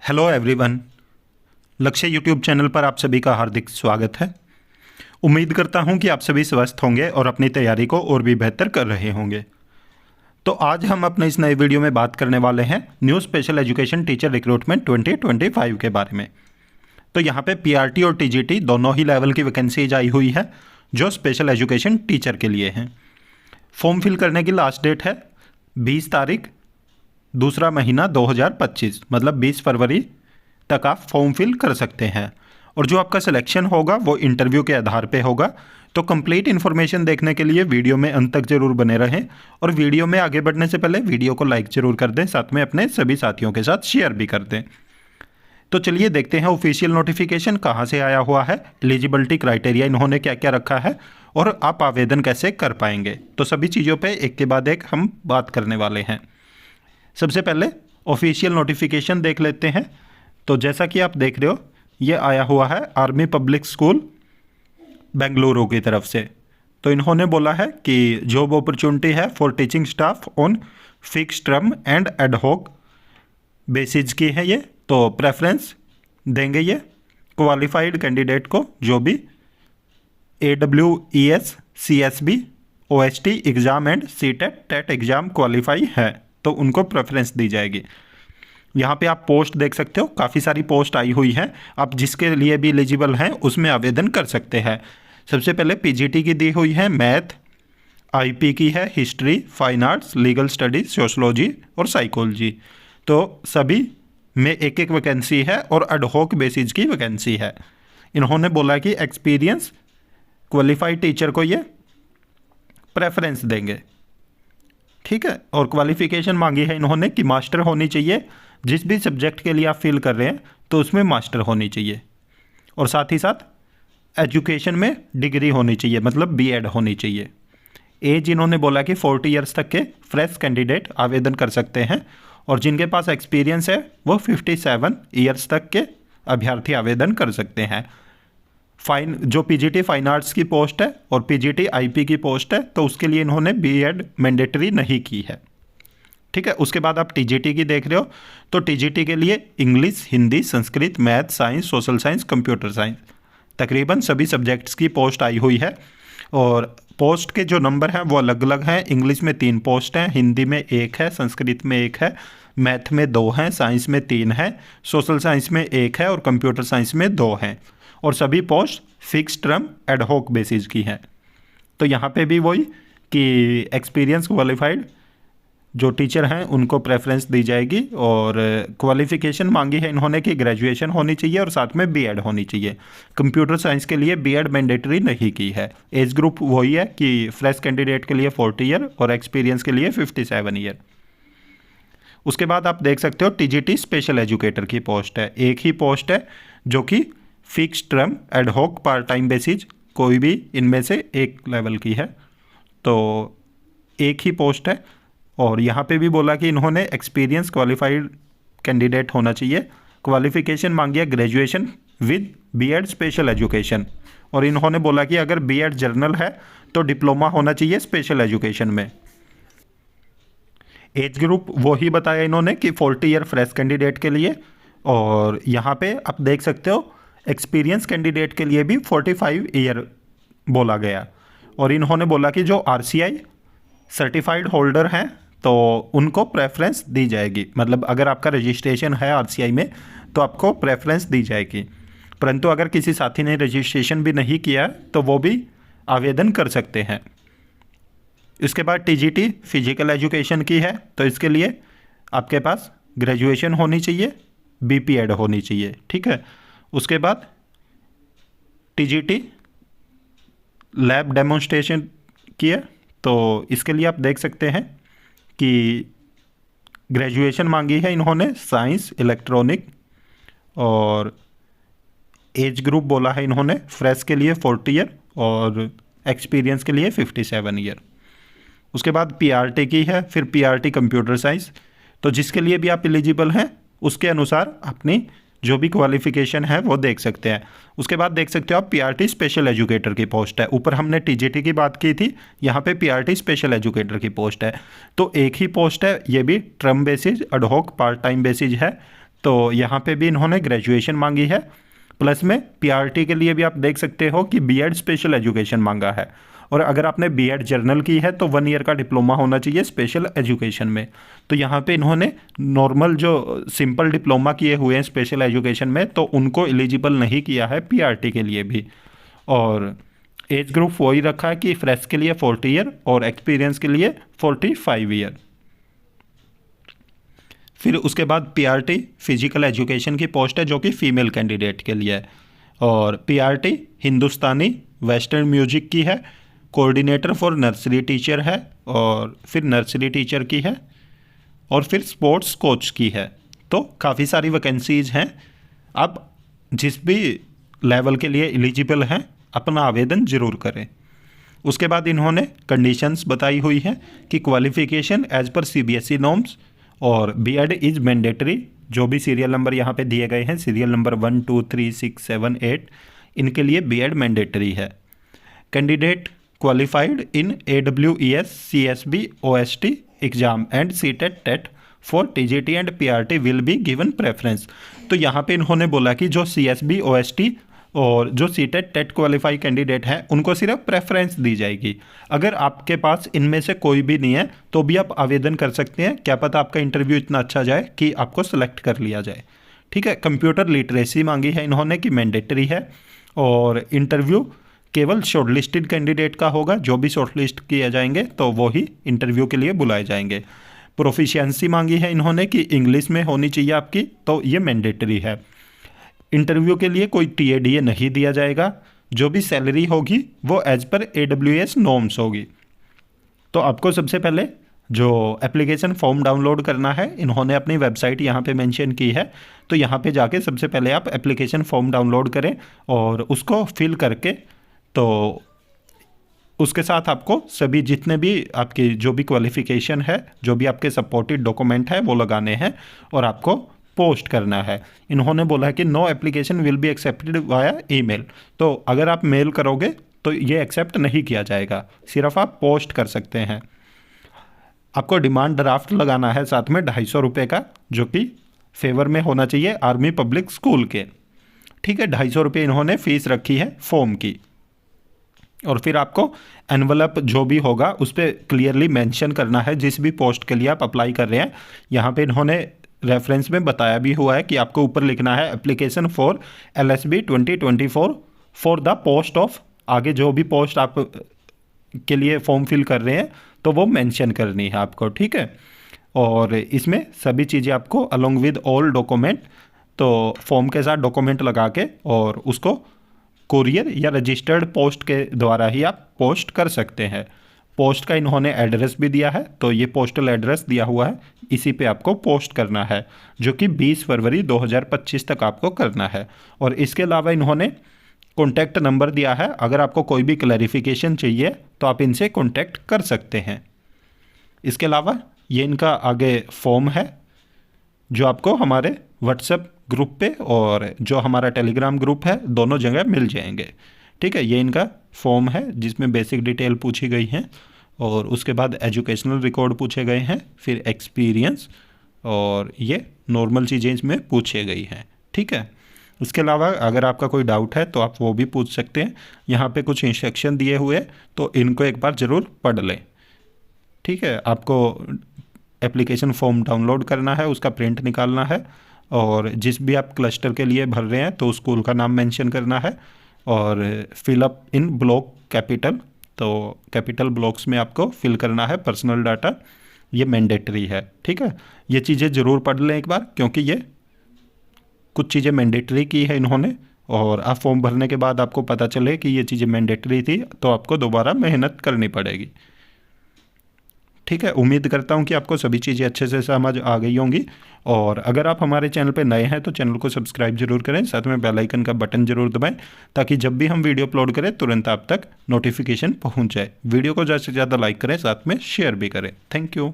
Hello everyone. लक्ष्य YouTube channel पर आप सभी का हार्दिक स्वागत है। उम्मीद करता हूं कि आप सभी स्वस्थ होंगे और अपनी तैयारी को और भी बेहतर कर रहे होंगे। तो आज हम अपने इस नए वीडियो में बात करने वाले हैं new special education teacher recruitment 2025 के बारे में। तो यहाँ पे पीआरटी और टीजीटी दोनों ही लेवल की वैकेंसीज आई हुई है जो स्पेशल एजुकेशन टीचर के लिए हैं। फॉर्म फिल करने की लास्ट डेट है 20 तारीख दूसरा महीना 2025, मतलब 20 फरवरी तक आप फॉर्म फिल कर सकते हैं। और जो आपका सिलेक्शन होगा वो इंटरव्यू के आधार पे होगा। तो कंप्लीट इन्फॉर्मेशन देखने के लिए वीडियो में अंत तक जरूर बने रहें और वीडियो में आगे बढ़ने से पहले वीडियो को लाइक जरूर कर दें, साथ में अपने सभी साथियों के साथ शेयर भी कर दें। तो चलिए देखते हैं ऑफिशियल नोटिफिकेशन कहाँ से आया हुआ है, एलिजिबिलिटी क्राइटेरिया इन्होंने क्या क्या रखा है और आप आवेदन कैसे कर पाएंगे। तो सभी चीज़ों पर एक के बाद एक हम बात करने वाले हैं। सबसे पहले ऑफिशियल नोटिफिकेशन देख लेते हैं। तो जैसा कि आप देख रहे हो ये आया हुआ है आर्मी पब्लिक स्कूल बेंगलुरु की तरफ से। तो इन्होंने बोला है कि जॉब अपॉर्चुनिटी है for teaching staff on fix term and ad hoc basis की है ये। तो प्रेफरेंस देंगे ये क्वालिफाइड कैंडिडेट को जो भी AWES CSB OST exam and CTET TET exam qualify है तो उनको प्रेफरेंस दी जाएगी। यहाँ पे आप पोस्ट देख सकते हो, काफ़ी सारी पोस्ट आई हुई हैं। आप जिसके लिए भी एलिजिबल हैं उसमें आवेदन कर सकते हैं। सबसे पहले पीजीटी की दी हुई है, मैथ, आईपी की है, history, fine arts, legal studies, sociology और साइकोलॉजी। तो सभी में एक एक वैकेंसी है और एडहॉक बेसिस की वैकेंसी है। इन्होंने बोला कि एक्सपीरियंस क्वालिफाइड टीचर को ये प्रेफरेंस देंगे, ठीक है। और क्वालिफिकेशन मांगी है इन्होंने कि मास्टर होनी चाहिए, जिस भी सब्जेक्ट के लिए आप फिल कर रहे हैं तो उसमें मास्टर होनी चाहिए। और साथ ही साथ एजुकेशन में डिग्री होनी चाहिए, मतलब BEd होनी चाहिए। एज इन्होंने बोला कि 40 ईयर्स तक के फ्रेश कैंडिडेट आवेदन कर सकते हैं और जिनके पास एक्सपीरियंस है वो 57 ईयर्स तक के अभ्यर्थी आवेदन कर सकते हैं। जो पीजीटी फाइन आर्ट्स की पोस्ट है और पीजीटी आईपी की पोस्ट है तो उसके लिए इन्होंने BEd मैंडेटरी नहीं की है, ठीक है। उसके बाद आप टीजीटी की देख रहे हो तो टीजीटी के लिए English, Hindi, Sanskrit, math, science, social science, computer science, तकरीबन सभी सब्जेक्ट्स की पोस्ट आई हुई है। और पोस्ट के जो नंबर हैं वो अलग अलग हैं। इंग्लिश में 3 पोस्ट हैं, हिंदी में 1 है, संस्कृत में 1 है, मैथ में 2 हैं, साइंस में 3 है, सोशल साइंस में 1 है और कंप्यूटर साइंस में 2 हैं। और सभी post fix term ad hoc basis की हैं। तो यहाँ पे भी वही कि एक्सपीरियंस क्वालिफाइड जो टीचर हैं उनको प्रेफरेंस दी जाएगी। और क्वालिफिकेशन मांगी है इन्होंने कि ग्रेजुएशन होनी चाहिए और साथ में BEd होनी चाहिए। कंप्यूटर साइंस के लिए BEd मैंडेटरी नहीं की है। एज ग्रुप वही है कि फ्रेश कैंडिडेट के लिए 40 ईयर और एक्सपीरियंस के लिए 57 ईयर। उसके बाद आप देख सकते हो टीजीटी स्पेशल एजुकेटर की पोस्ट है, एक ही पोस्ट है जो कि fix term ad hoc part time basis कोई भी इनमें से एक लेवल की है। तो एक ही पोस्ट है और यहाँ पे भी बोला कि इन्होंने एक्सपीरियंस क्वालिफाइड कैंडिडेट होना चाहिए। क्वालिफिकेशन मांगी है graduation with BEd special education. और इन्होंने बोला कि अगर BEd जर्नल है तो डिप्लोमा होना चाहिए स्पेशल एजुकेशन में। एज ग्रुप वो ही बताया इन्होंने कि 40 ईयर फ्रेश कैंडिडेट के लिए। और यहाँ पे आप देख सकते हो एक्सपीरियंस कैंडिडेट के लिए भी 45 ईयर बोला गया। और इन्होंने बोला कि जो RCI सर्टिफाइड होल्डर हैं तो उनको प्रेफरेंस दी जाएगी, मतलब अगर आपका रजिस्ट्रेशन है RCI में तो आपको प्रेफरेंस दी जाएगी। परंतु अगर किसी साथी ने रजिस्ट्रेशन भी नहीं किया तो वो भी आवेदन कर सकते हैं। इसके बाद टीजीटी फिजिकल एजुकेशन की है तो इसके लिए आपके पास ग्रेजुएशन होनी चाहिए, BPEd होनी चाहिए, ठीक है। उसके बाद टीजीटी लैब डेमोन्स्ट्रेशन की है तो इसके लिए आप देख सकते हैं कि ग्रेजुएशन मांगी है इन्होंने साइंस, इलेक्ट्रॉनिक। और एज ग्रुप बोला है इन्होंने फ्रेश के लिए 40 ईयर और एक्सपीरियंस के लिए 57 ईयर। उसके बाद PRT की है, फिर PRT कंप्यूटर साइंस। तो जिसके लिए भी आप एलिजिबल हैं उसके अनुसार अपनी जो भी क्वालिफिकेशन है वो देख सकते हैं। उसके बाद देख सकते हो आप PRT स्पेशल एजुकेटर की पोस्ट है। ऊपर हमने TGT की बात की थी, यहाँ पे PRT स्पेशल एजुकेटर की पोस्ट है। तो एक ही पोस्ट है, ये भी term basis ad hoc part time basis है। तो यहाँ पे भी इन्होंने ग्रेजुएशन मांगी है, प्लस में पीआरटी के लिए भी आप देख सकते हो कि बीएड स्पेशल एजुकेशन मांगा है। और अगर आपने बीएड जर्नल की है तो 1 ईयर का डिप्लोमा होना चाहिए स्पेशल एजुकेशन में। तो यहाँ पे इन्होंने नॉर्मल जो सिंपल डिप्लोमा किए हुए हैं स्पेशल एजुकेशन में, तो उनको एलिजिबल नहीं किया है पीआरटी के लिए भी। और एज ग्रुप वही रखा है कि फ्रेश के लिए 40 ईयर और एक्सपीरियंस के लिए 45 ईयर। फिर उसके बाद पीआरटी फिजिकल एजुकेशन की पोस्ट है जो कि फ़ीमेल कैंडिडेट के लिए है। और पीआरटी हिंदुस्तानी वेस्टर्न म्यूजिक की है, कोऑर्डिनेटर फॉर नर्सरी टीचर है, और फिर नर्सरी टीचर की है, और फिर स्पोर्ट्स कोच की है। तो काफ़ी सारी वैकेंसीज़ हैं। आप जिस भी लेवल के लिए एलिजिबल हैं अपना आवेदन ज़रूर करें। उसके बाद इन्होंने कंडीशंस बताई हुई हैं कि qualification as per CBSE norms, और बीएड इज़ मैंडेटरी। जो भी सीरियल नंबर यहाँ पे दिए गए हैं, सीरियल नंबर 1 2 3 6 7 8, इनके लिए बीएड मैंडेटरी है। Candidate qualified in AWES CSB OST exam and CTET TET for TGT and PRT will be given preference. तो यहाँ पे इन्होंने बोला कि जो CSB OST और जो सीटेट टेट क्वालिफाई कैंडिडेट हैं उनको सिर्फ प्रेफरेंस दी जाएगी। अगर आपके पास इनमें से कोई भी नहीं है तो भी आप आवेदन कर सकते हैं, क्या पता आपका इंटरव्यू इतना अच्छा जाए कि आपको सेलेक्ट कर लिया जाए। ठीक है, कंप्यूटर लिटरेसी मांगी है इन्होंने कि मैंडेटरी है, और इंटरव्यू केवल शॉर्टलिस्टेड कैंडिडेट का होगा। जो भी शॉर्टलिस्ट किए जाएंगे तो वो ही इंटरव्यू के लिए बुलाए जाएंगे। प्रोफिशिएंसी मांगी है इन्होंने कि इंग्लिश में होनी चाहिए आपकी, तो ये मैंडेटरी है। इंटरव्यू के लिए कोई TADA नहीं दिया जाएगा। जो भी सैलरी होगी वो एज पर AWS नॉर्म्स होगी। तो आपको सबसे पहले जो एप्लीकेशन फॉर्म डाउनलोड करना है, इन्होंने अपनी वेबसाइट यहाँ पे मेंशन की है। तो यहाँ पे जाके सबसे पहले आप एप्लीकेशन फॉर्म डाउनलोड करें और उसको फिल करके, तो उसके साथ आपको सभी जितने भी आपकी जो भी क्वालिफ़िकेशन है, जो भी आपके सपोर्टेड डॉक्यूमेंट है वो लगाने हैं और आपको पोस्ट करना है। इन्होंने बोला है कि no application will be accepted via email. तो अगर आप मेल करोगे तो ये एक्सेप्ट नहीं किया जाएगा, सिर्फ आप पोस्ट कर सकते हैं। आपको डिमांड ड्राफ्ट लगाना है साथ में 250 रुपये का, जो कि फेवर में होना चाहिए आर्मी पब्लिक स्कूल के। ठीक है, 250 रुपये इन्होंने फ़ीस रखी है फॉर्म की। और फिर आपको एनवलप जो भी होगा उस पर क्लियरली मेंशन करना है जिस भी पोस्ट के लिए आप अप्लाई कर रहे हैं। यहाँ पे इन्होंने रेफरेंस में बताया भी हुआ है कि आपको ऊपर लिखना है application for LSB 2024 for the post of, आगे जो भी पोस्ट आप के लिए फॉर्म फिल कर रहे हैं तो वो मेंशन करनी है आपको। ठीक है, और इसमें सभी चीज़ें आपको अलोंग विद ऑल डॉक्यूमेंट, तो फॉर्म के साथ डॉक्यूमेंट लगा के और उसको कुरियर या रजिस्टर्ड पोस्ट के द्वारा ही आप पोस्ट कर सकते हैं। पोस्ट का इन्होंने एड्रेस भी दिया है, तो ये पोस्टल एड्रेस दिया हुआ है, इसी पे आपको पोस्ट करना है, जो कि 20 फरवरी 2025 तक आपको करना है। और इसके अलावा इन्होंने कॉन्टैक्ट नंबर दिया है, अगर आपको कोई भी क्लैरिफिकेशन चाहिए तो आप इनसे कॉन्टैक्ट कर सकते हैं। इसके अलावा ये इनका आगे फॉर्म है जो आपको हमारे व्हाट्सएप ग्रुप पे और जो हमारा टेलीग्राम ग्रुप है दोनों जगह मिल जाएंगे। ठीक है, ये इनका फॉर्म है जिसमें बेसिक डिटेल पूछी गई हैं और उसके बाद एजुकेशनल रिकॉर्ड पूछे गए हैं, फिर एक्सपीरियंस, और ये नॉर्मल चीज़ें इसमें पूछे गई हैं। ठीक है, इसके अलावा अगर आपका कोई डाउट है तो आप वो भी पूछ सकते हैं। यहाँ पे कुछ इंस्ट्रक्शन दिए हुए तो इनको एक बार ज़रूर पढ़ लें। ठीक है, आपको एप्लीकेशन फॉर्म डाउनलोड करना है, उसका प्रिंट निकालना है, और जिस भी आप क्लस्टर के लिए भर रहे हैं तो स्कूल का नाम मेंशन करना है, और फिलअप इन ब्लॉक कैपिटल, तो कैपिटल ब्लॉक्स में आपको फिल करना है पर्सनल डाटा, ये मैंडेटरी है। ठीक है, ये चीज़ें ज़रूर पढ़ लें एक बार, क्योंकि ये कुछ चीज़ें मैंडेटरी की है इन्होंने, और आप फॉर्म भरने के बाद आपको पता चले कि ये चीज़ें मैंडेटरी थी तो आपको दोबारा मेहनत करनी पड़ेगी। ठीक है, उम्मीद करता हूँ कि आपको सभी चीज़ें अच्छे से समझ आ गई होंगी। और अगर आप हमारे चैनल पर नए हैं तो चैनल को सब्सक्राइब जरूर करें, साथ में बेल आइकन का बटन जरूर दबाएं, ताकि जब भी हम वीडियो अपलोड करें तुरंत आप तक नोटिफिकेशन पहुँच जाए। वीडियो को ज़्यादा से ज़्यादा लाइक करें, साथ में शेयर भी करें। Thank you.